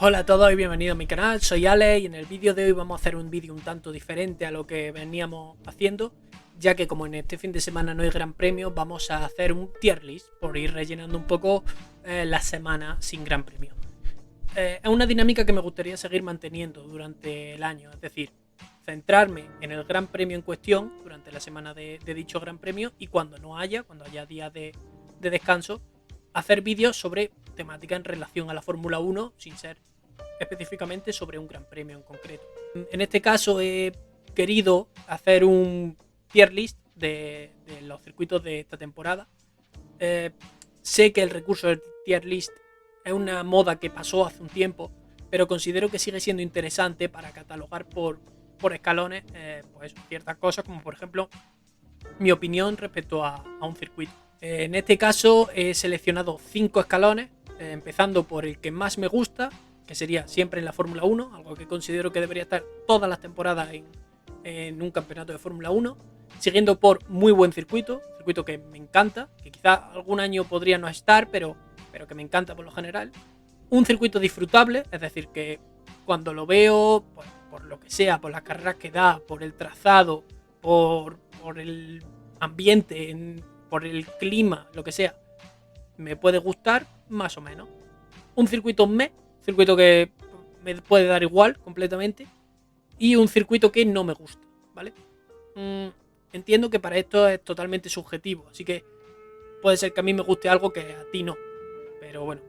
Hola a todos y bienvenidos a mi canal, soy Ale y en el vídeo de hoy vamos a hacer un vídeo un tanto diferente a lo que veníamos haciendo, ya que como en este fin de semana no hay gran premio, vamos a hacer un tier list por ir rellenando un poco la semana sin gran premio. Es una dinámica que me gustaría seguir manteniendo durante el año, es decir, centrarme en el gran premio en cuestión durante la semana de dicho gran premio y cuando haya días de descanso, hacer vídeos sobre temática en relación a la Fórmula 1 sin ser específicamente sobre un gran premio en concreto. En este caso he querido hacer un tier list de los circuitos de esta temporada. Sé que el recurso del tier list es una moda que pasó hace un tiempo, pero considero que sigue siendo interesante para catalogar por escalones pues ciertas cosas, como por ejemplo mi opinión respecto a un circuito. En este caso he seleccionado 5 escalones, empezando por el que más me gusta, que sería siempre en la Fórmula 1, algo que considero que debería estar todas las temporadas en un campeonato de Fórmula 1, siguiendo por muy buen circuito que me encanta, que quizá algún año podría no estar, pero que me encanta por lo general. Un circuito disfrutable, es decir, que cuando lo veo, pues, por lo que sea, por las carreras que da, por el trazado, por el ambiente, por el clima, lo que sea, me puede gustar más o menos. Un circuito que me puede dar igual completamente, y un circuito que no me gusta, ¿vale? Entiendo que para esto es totalmente subjetivo, así que puede ser que a mí me guste algo que a ti no, pero bueno,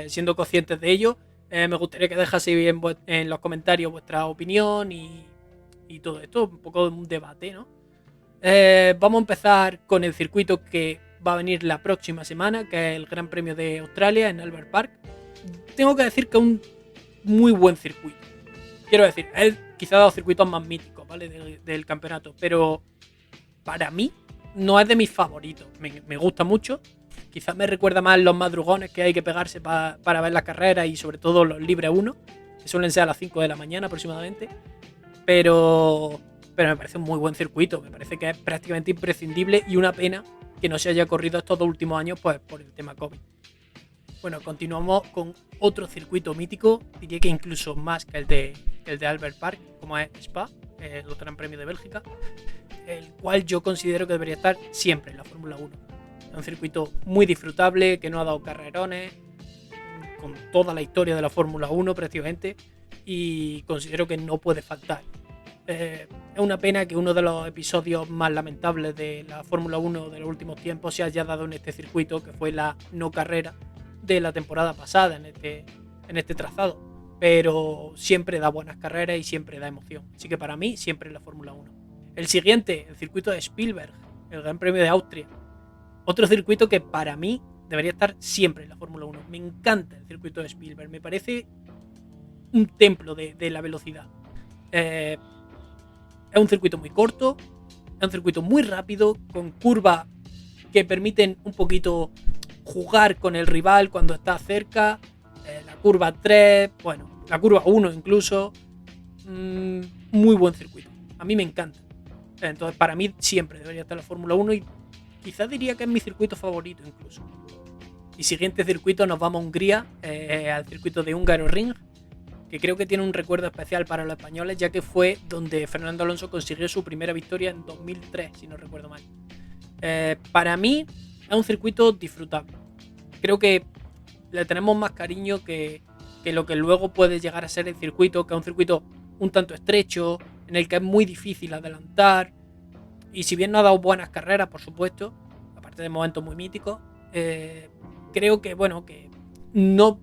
siendo conscientes de ello, me gustaría que dejaseis en los comentarios vuestra opinión y todo esto, un poco de un debate, ¿no? Vamos a empezar con el circuito que va a venir la próxima semana, que es el Gran Premio de Australia en Albert Park. Tengo que decir que es un muy buen circuito. Quiero decir, es quizá de los circuitos más míticos, ¿vale? Del campeonato, pero para mí no es de mis favoritos. Me gusta mucho. Quizás me recuerda más los madrugones que hay que pegarse para ver las carreras y sobre todo los Libre 1, que suelen ser a las 5 de la mañana aproximadamente. Pero me parece un muy buen circuito. Me parece que es prácticamente imprescindible y una pena que no se haya corrido estos 2 últimos años pues por el tema COVID. Bueno, continuamos con otro circuito mítico, diría que incluso más que el de Albert Park, como es Spa, el Gran Premio de Bélgica, el cual yo considero que debería estar siempre en la Fórmula 1. Es un circuito muy disfrutable, que no ha dado carrerones, con toda la historia de la Fórmula 1 prácticamente, y considero que no puede faltar. Es una pena que uno de los episodios más lamentables de la Fórmula 1 de los últimos tiempos se haya dado en este circuito, que fue la no carrera de la temporada pasada en este trazado, pero siempre da buenas carreras y siempre da emoción, así que para mí siempre es la Fórmula 1. El siguiente, el circuito de Spielberg, el Gran Premio de Austria, otro circuito que para mí debería estar siempre en la Fórmula 1. Me encanta el circuito de Spielberg, me parece un templo de la velocidad. Es un circuito muy corto, es un circuito muy rápido, con curvas que permiten un poquito jugar con el rival cuando está cerca. La curva 3, bueno, la curva 1 incluso. Muy buen circuito, a mí me encanta. Entonces para mí siempre debería estar la Fórmula 1 y quizás diría que es mi circuito favorito incluso. Y siguiente circuito nos vamos a Hungría, al circuito de Hungaroring, que creo que tiene un recuerdo especial para los españoles, ya que fue donde Fernando Alonso consiguió su primera victoria en 2003, si no recuerdo mal. Para mí es un circuito disfrutable. Creo que le tenemos más cariño que lo que luego puede llegar a ser el circuito, que es un circuito un tanto estrecho, en el que es muy difícil adelantar, y si bien no ha dado buenas carreras, por supuesto, aparte de momentos muy míticos, creo que bueno, que no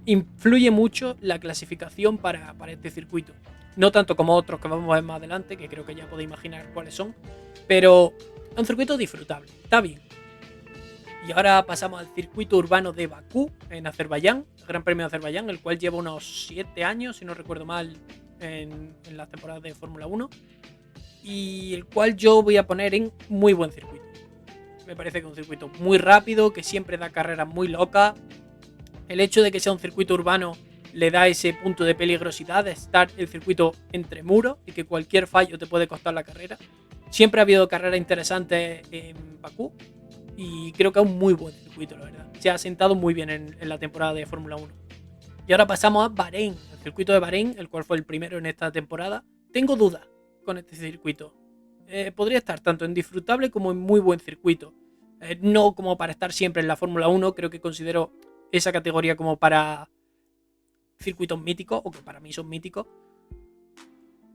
influye mucho la clasificación para este circuito. No tanto como otros que vamos a ver más adelante, que creo que ya podéis imaginar cuáles son, pero es un circuito disfrutable, está bien. Y ahora pasamos al circuito urbano de Bakú, en Azerbaiyán, el Gran Premio de Azerbaiyán, el cual lleva unos 7 años, si no recuerdo mal, en las temporadas de Fórmula 1, y el cual yo voy a poner en muy buen circuito. Me parece que es un circuito muy rápido, que siempre da carreras muy locas. El hecho de que sea un circuito urbano le da ese punto de peligrosidad, de estar el circuito entre muros y que cualquier fallo te puede costar la carrera. Siempre ha habido carreras interesantes en Bakú y creo que es un muy buen circuito, la verdad. Se ha asentado muy bien en la temporada de Fórmula 1. Y ahora pasamos a Bahrein, el circuito de Bahrein, el cual fue el primero en esta temporada. Tengo dudas con este circuito. Podría estar tanto en disfrutable como en muy buen circuito. No como para estar siempre en la Fórmula 1, creo que considero esa categoría como para circuitos míticos, o que para mí son míticos.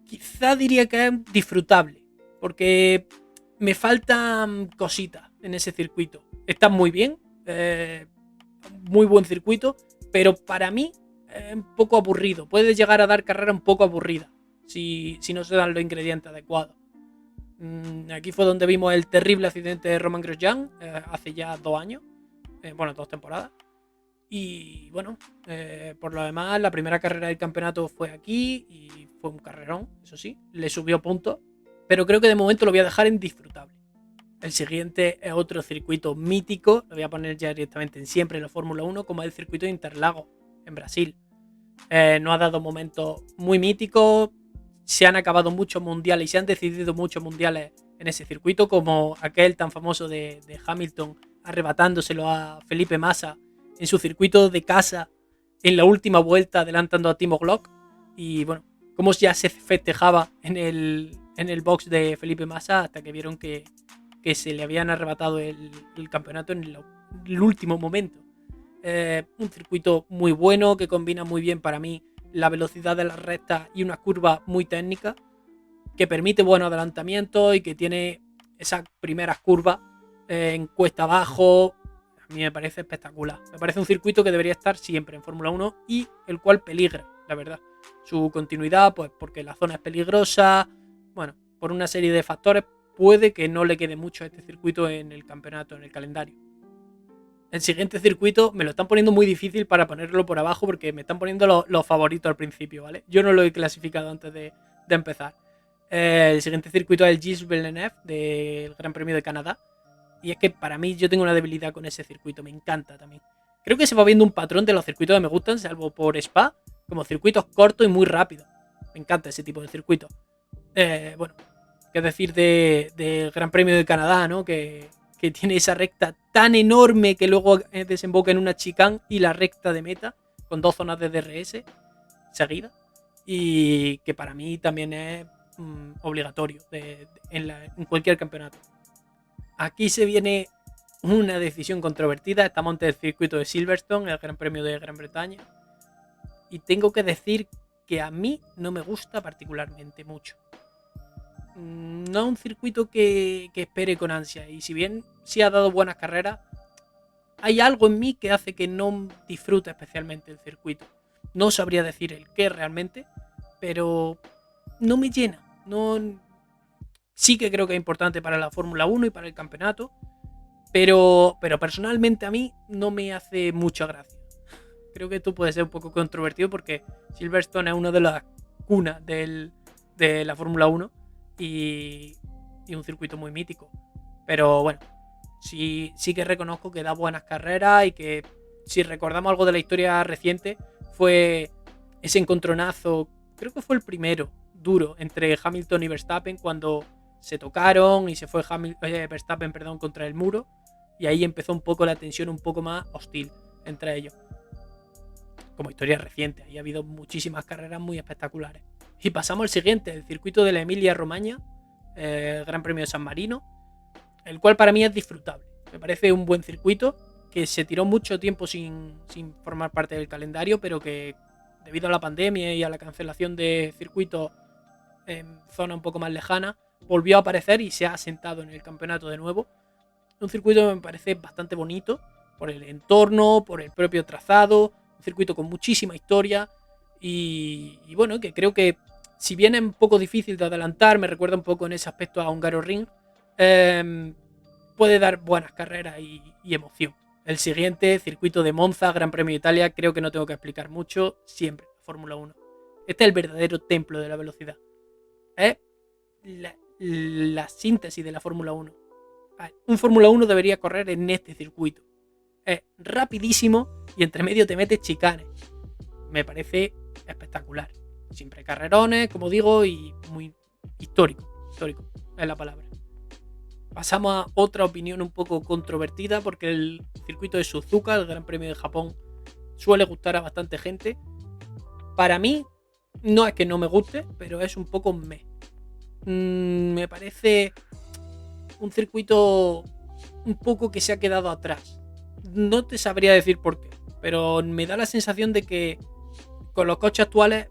Quizá diría que es disfrutable, porque me faltan cositas en ese circuito. Está muy bien, muy buen circuito, pero para mí es un poco aburrido. Puede llegar a dar carrera un poco aburrida si no se dan los ingredientes adecuados. Aquí fue donde vimos el terrible accidente de Romain Grosjean hace ya 2 años, 2 temporadas. Y bueno, por lo demás, la primera carrera del campeonato fue aquí y fue un carrerón, eso sí, le subió puntos, pero creo que de momento lo voy a dejar en disfrutable. El siguiente es otro circuito mítico, lo voy a poner ya directamente en siempre en la Fórmula 1, como es el circuito de Interlagos, en Brasil. Nos ha dado momentos muy míticos, se han acabado muchos mundiales y se han decidido muchos mundiales en ese circuito, como aquel tan famoso de Hamilton arrebatándoselo a Felipe Massa en su circuito de casa en la última vuelta, adelantando a Timo Glock. Y bueno, cómo ya se festejaba en el box de Felipe Massa hasta que vieron que se le habían arrebatado el campeonato en el último momento. Un circuito muy bueno que combina muy bien para mí la velocidad de las rectas y una curva muy técnica que permite buenos adelantamientos y que tiene esas primeras curvas en cuesta abajo. A mí me parece espectacular. Me parece un circuito que debería estar siempre en Fórmula 1 y el cual peligra, la verdad. Su continuidad, pues porque la zona es peligrosa, bueno, por una serie de factores puede que no le quede mucho a este circuito en el campeonato, en el calendario. El siguiente circuito me lo están poniendo muy difícil para ponerlo por abajo porque me están poniendo los favoritos al principio, ¿vale? Yo no lo he clasificado antes de empezar. El siguiente circuito es el Gilles Villeneuve del Gran Premio de Canadá. Y es que para mí yo tengo una debilidad con ese circuito, me encanta también. Creo que se va viendo un patrón de los circuitos que me gustan, salvo por Spa, como circuitos cortos y muy rápidos. Me encanta ese tipo de circuitos. Bueno, qué decir del Gran Premio de Canadá, ¿no? Que tiene esa recta tan enorme que luego desemboca en una chicane y la recta de meta, con 2 zonas de DRS seguidas. Y que para mí también es obligatorio en cualquier campeonato. Aquí se viene una decisión controvertida. Estamos ante el circuito de Silverstone, el Gran Premio de Gran Bretaña. Y tengo que decir que a mí no me gusta particularmente mucho. No es un circuito que espere con ansia. Y si bien sí ha dado buenas carreras, hay algo en mí que hace que no disfrute especialmente el circuito. No sabría decir el qué realmente, pero no me llena. Sí que creo que es importante para la Fórmula 1 y para el campeonato, pero personalmente a mí no me hace mucha gracia. Creo que esto puede ser un poco controvertido porque Silverstone es una de las cunas de la Fórmula 1 y un circuito muy mítico. Pero bueno, sí que reconozco que da buenas carreras y que si recordamos algo de la historia reciente fue ese encontronazo, creo que fue el primero duro entre Hamilton y Verstappen cuando se tocaron y se fue Verstappen contra el muro y ahí empezó un poco la tensión un poco más hostil entre ellos. Como historia reciente, ahí ha habido muchísimas carreras muy espectaculares. Y pasamos al siguiente, el circuito de la Emilia-Romagna, el Gran Premio de San Marino, el cual para mí es disfrutable. Me parece un buen circuito que se tiró mucho tiempo sin formar parte del calendario, pero que debido a la pandemia y a la cancelación de circuitos en zona un poco más lejana, volvió a aparecer y se ha asentado en el campeonato de nuevo. Un circuito que me parece bastante bonito por el entorno, por el propio trazado, un circuito con muchísima historia y bueno, que creo que si bien es un poco difícil de adelantar, me recuerda un poco en ese aspecto a Hungaroring, puede dar buenas carreras y emoción. El siguiente, circuito de Monza, Gran Premio de Italia, creo que no tengo que explicar mucho, siempre, Fórmula 1. Este es el verdadero templo de la velocidad. Es la síntesis de la Fórmula 1. Un Fórmula 1 debería correr en este circuito. Es rapidísimo y entre medio te metes chicanes. Me parece espectacular. Siempre carrerones, como digo, y muy histórico. Histórico es la palabra. Pasamos a otra opinión un poco controvertida porque el circuito de Suzuka, el Gran Premio de Japón, suele gustar a bastante gente. Para mí, no es que no me guste, pero es un poco me parece un circuito un poco que se ha quedado atrás. No te sabría decir por qué, pero me da la sensación de que con los coches actuales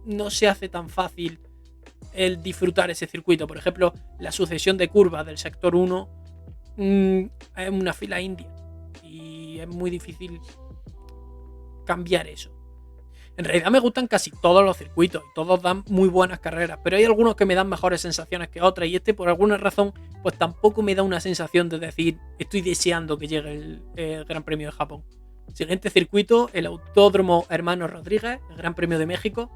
no se hace tan fácil el disfrutar ese circuito. Por ejemplo, la sucesión de curvas del sector 1 es una fila india y es muy difícil cambiar eso. En realidad me gustan casi todos los circuitos y todos dan muy buenas carreras, pero hay algunos que me dan mejores sensaciones que otras, y este por alguna razón pues tampoco me da una sensación de decir estoy deseando que llegue el Gran Premio de Japón. Siguiente circuito, el Autódromo Hermano Rodríguez, el Gran Premio de México,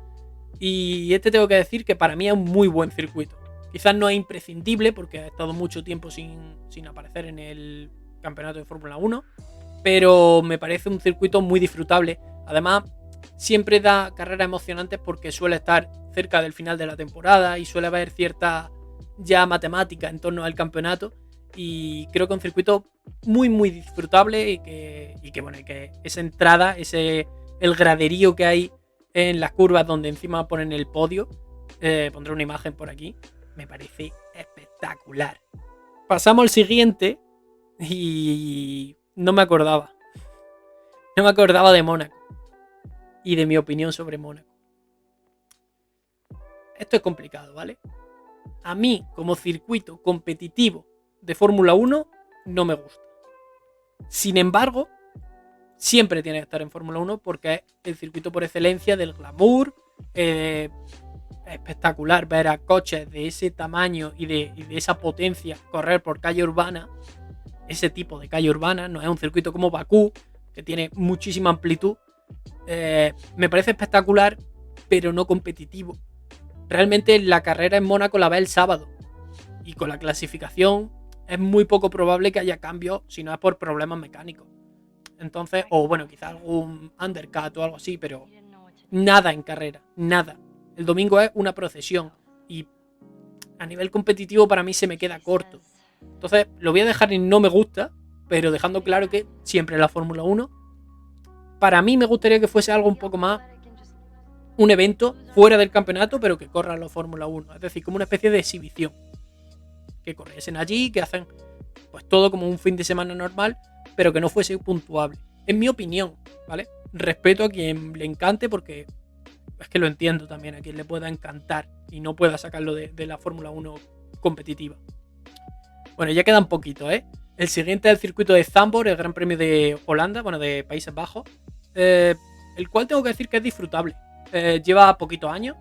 y este tengo que decir que para mí es un muy buen circuito. Quizás no es imprescindible porque ha estado mucho tiempo sin aparecer en el campeonato de Fórmula 1, pero me parece un circuito muy disfrutable. Además, siempre da carreras emocionantes porque suele estar cerca del final de la temporada y suele haber cierta ya matemática en torno al campeonato, y creo que un circuito muy muy disfrutable y que esa entrada, el graderío que hay en las curvas donde encima ponen el podio, pondré una imagen por aquí, me parece espectacular. Pasamos al siguiente y no me acordaba de Mónaco y de mi opinión sobre Mónaco. Esto es complicado, ¿vale? A mí, como circuito competitivo de Fórmula 1, no me gusta. Sin embargo, siempre tiene que estar en Fórmula 1 porque es el circuito por excelencia del glamour. Espectacular ver a coches de ese tamaño y de esa potencia correr por calle urbana. Ese tipo de calle urbana, no es un circuito como Bakú, que tiene muchísima amplitud. Me parece espectacular, pero no competitivo. Realmente la carrera en Mónaco la ve el sábado, y con la clasificación es muy poco probable que haya cambios si no es por problemas mecánicos. Entonces, o bueno, quizá algún undercut o algo así, pero nada en carrera, nada. El domingo es una procesión y a nivel competitivo para mí se me queda corto. Entonces lo voy a dejar en no me gusta, pero dejando claro que siempre la Fórmula 1, para mí me gustaría que fuese algo un poco más, un evento fuera del campeonato, pero que corra la Fórmula 1. Es decir, como una especie de exhibición. Que corriesen allí, que hacen pues todo como un fin de semana normal, pero que no fuese puntuable. En mi opinión, ¿vale? Respeto a quien le encante, porque es que lo entiendo también, a quien le pueda encantar y no pueda sacarlo de la Fórmula 1 competitiva. Bueno, ya queda un poquito, ¿eh? El siguiente es el circuito de Zandvoort, el Gran Premio de Holanda, bueno, de Países Bajos, el cual tengo que decir que es disfrutable. Lleva poquitos años,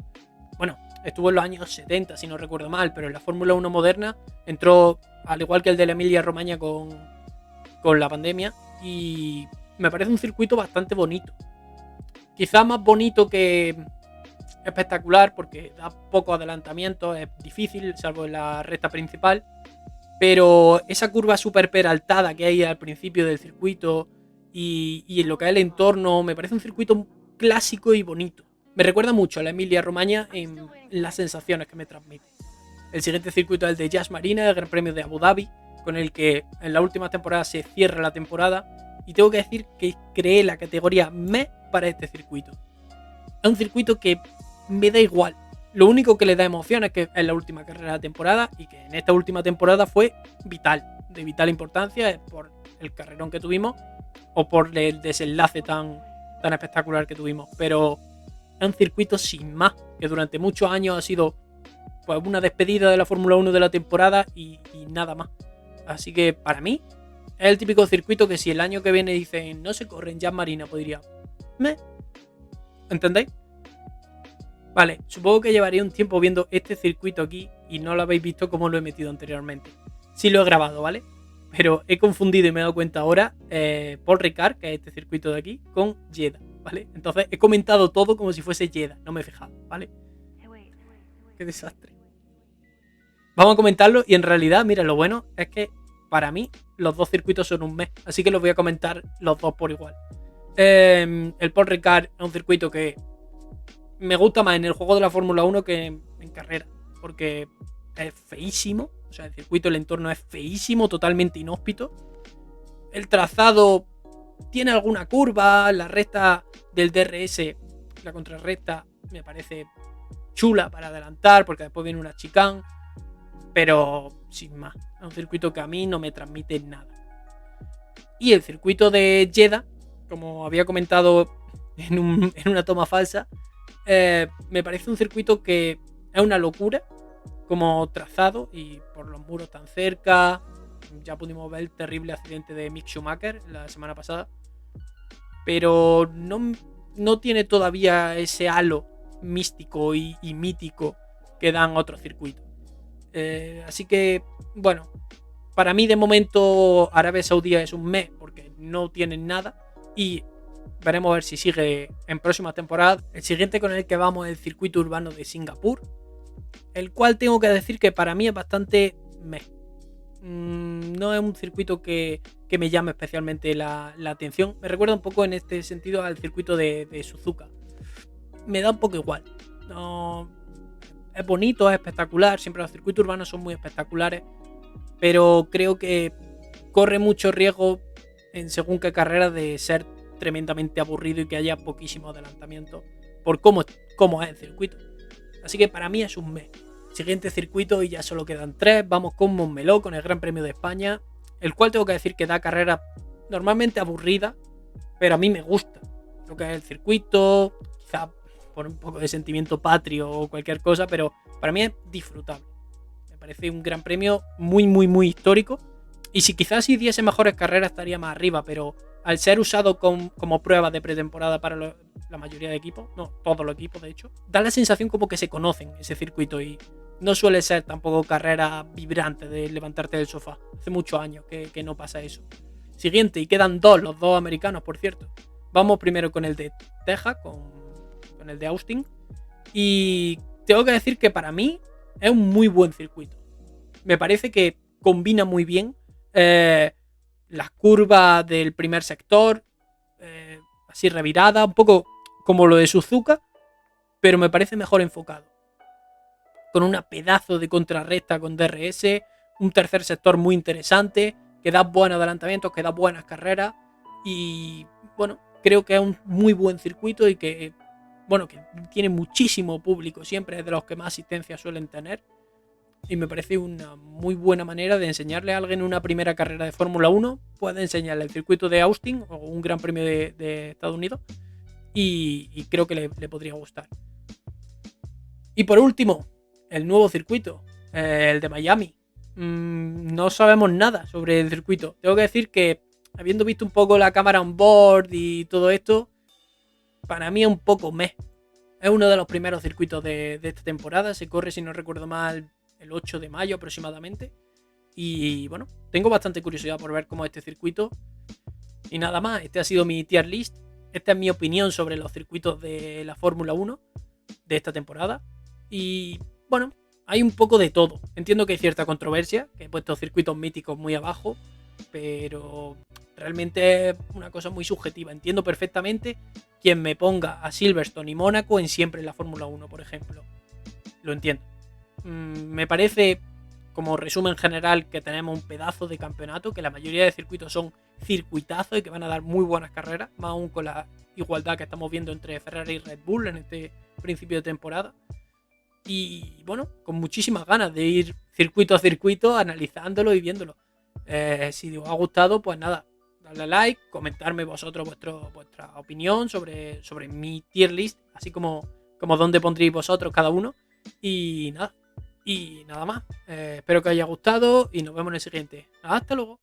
bueno, estuvo en los años 70 si no recuerdo mal, pero en la Fórmula 1 moderna entró al igual que el de la Emilia-Romagna con la pandemia, y me parece un circuito bastante bonito. Quizá más bonito que espectacular porque da poco adelantamiento, es difícil, salvo en la recta principal, pero esa curva súper peraltada que hay al principio del circuito y en lo que es el entorno, me parece un circuito clásico y bonito. Me recuerda mucho a la Emilia-Romagna en las sensaciones que me transmite. El siguiente circuito es el de Yas Marina, el Gran Premio de Abu Dhabi, con el que en la última temporada se cierra la temporada, y tengo que decir que creé la categoría ME para este circuito. Es un circuito que me da igual. Lo único que le da emoción es que es la última carrera de la temporada, y que en esta última temporada fue de vital importancia por el carrerón que tuvimos o por el desenlace tan espectacular que tuvimos. Pero es un circuito sin más, que durante muchos años ha sido pues una despedida de la Fórmula 1 de la temporada y nada más. Así que para mí es el típico circuito que si el año que viene dicen no se corre en Yas Marina, pues diría ¿me? ¿Entendéis? Vale, supongo que llevaría un tiempo viendo este circuito aquí y no lo habéis visto como lo he metido anteriormente. Sí lo he grabado, ¿vale? Pero he confundido y me he dado cuenta ahora Paul Ricard, que es este circuito de aquí, con Jeddah, ¿vale? Entonces he comentado todo como si fuese Jeddah, no me he fijado, ¿vale? Qué desastre. Vamos a comentarlo, y en realidad, mira, lo bueno es que para mí los dos circuitos son un mes, así que los voy a comentar los dos por igual. El Paul Ricard es un circuito que me gusta más en el juego de la Fórmula 1 que en carrera, porque es feísimo, o sea, el circuito, el entorno es feísimo, totalmente inhóspito. El trazado tiene alguna curva, la recta del DRS, la contrarrecta, me parece chula para adelantar, porque después viene una chicane, pero sin más. Es un circuito que a mí no me transmite nada. Y el circuito de Jeddah, como había comentado en una toma falsa, me parece un circuito que es una locura como trazado, y por los muros tan cerca. Ya pudimos ver el terrible accidente de Mick Schumacher la semana pasada, pero no tiene todavía ese halo místico y mítico que dan otros circuitos. Así que, bueno, para mí de momento Arabia Saudí es un mes porque no tienen nada, y veremos a ver si sigue en próximas temporadas. El siguiente con el que vamos es el circuito urbano de Singapur, el cual tengo que decir que para mí es bastante meh. No es un circuito que me llame especialmente la atención. Me recuerda un poco en este sentido al circuito de Suzuka. Me da un poco igual. No, es bonito, es espectacular. Siempre los circuitos urbanos son muy espectaculares, pero creo que corre mucho riesgo en según qué carrera de ser tremendamente aburrido y que haya poquísimo adelantamiento por cómo es el circuito. Así que para mí es un mes. Siguiente circuito, y ya solo quedan 3. Vamos con Montmeló, con el Gran Premio de España, el cual tengo que decir que da carreras normalmente aburridas, pero a mí me gusta lo que es el circuito, quizá por un poco de sentimiento patrio o cualquier cosa, pero para mí es disfrutable. Me parece un Gran Premio muy, muy, muy histórico, y si quizás si diese mejores carreras estaría más arriba, pero al ser usado como prueba de pretemporada para la mayoría de equipos, no, todos los equipos de hecho, da la sensación como que se conocen ese circuito, y no suele ser tampoco carrera vibrante de levantarte del sofá. Hace muchos años que no pasa eso. Siguiente, y quedan los dos americanos, por cierto. Vamos primero con el de Texas, con el de Austin, y tengo que decir que para mí es un muy buen circuito. Me parece que combina muy bien las curvas del primer sector, así revirada, un poco como lo de Suzuka, pero me parece mejor enfocado. Con una pedazo de contrarrecta con DRS, un tercer sector muy interesante, que da buenos adelantamientos, que da buenas carreras, y bueno, creo que es un muy buen circuito y que, bueno, que tiene muchísimo público, siempre es de los que más asistencia suelen tener, y me parece una muy buena manera de enseñarle a alguien una primera carrera de Fórmula 1. Puede enseñarle el circuito de Austin o un Gran Premio de Estados Unidos, y creo que le podría gustar. Y por último, el nuevo circuito, el de Miami. No sabemos nada sobre el circuito. Tengo que decir que, habiendo visto un poco la cámara on board y todo esto, para mí es un poco meh. Es uno de los primeros circuitos de esta temporada. Se corre, si no recuerdo mal, el 8 de mayo aproximadamente. Y bueno, tengo bastante curiosidad por ver cómo es este circuito. Y nada más, este ha sido mi tier list. Esta es mi opinión sobre los circuitos de la Fórmula 1 de esta temporada. Y bueno, hay un poco de todo. Entiendo que hay cierta controversia, que he puesto circuitos míticos muy abajo, pero realmente es una cosa muy subjetiva. Entiendo perfectamente quien me ponga a Silverstone y Mónaco en siempre en la Fórmula 1, por ejemplo. Lo entiendo. Me parece, como resumen general, que tenemos un pedazo de campeonato, que la mayoría de circuitos son circuitazos y que van a dar muy buenas carreras, más aún con la igualdad que estamos viendo entre Ferrari y Red Bull en este principio de temporada. Y bueno, con muchísimas ganas de ir circuito a circuito analizándolo y viéndolo. Si os ha gustado, pues nada, darle a like, comentarme vosotros vuestra opinión sobre mi tier list, así como dónde pondréis vosotros cada uno. Y nada más. Espero que os haya gustado y nos vemos en el siguiente. Hasta luego.